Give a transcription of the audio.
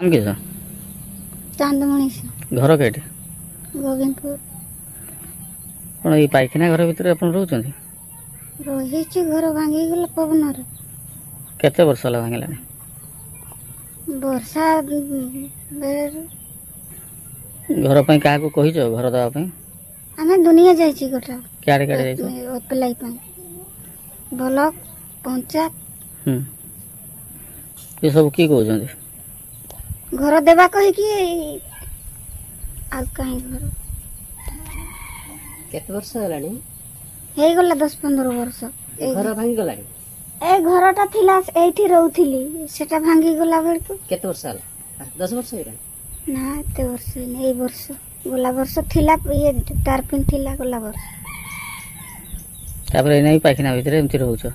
नाम किस चांदमणि से घर कईटे गोविंदपुर कौन ये पाइखाना घर भितर आप रोचे रही घर भांगीगला पवन केते वर्ष है भांगला वर्षा घर पर क्या कहीच घर देवाई आम दुनिया जाइए गोटा क्या क्या अप्लाई ब्लॉक पंचायत ये सब किए कहते घर देवा कहीकि कहीं घर केते वर्ष हेलानी हे गला 10-15 वर्ष घर भांगी गलानी ए घरटा थिला एठी रहउथिली सेटा भांगी गला बेलको केते वर्ष हला 10 वर्ष हेलानी ना एते वर्ष नहीं वर्ष गला वर्ष थिला ये टारपिन थिला गला वर्ष तापर नहीं पाइखाना भितर एमती रोच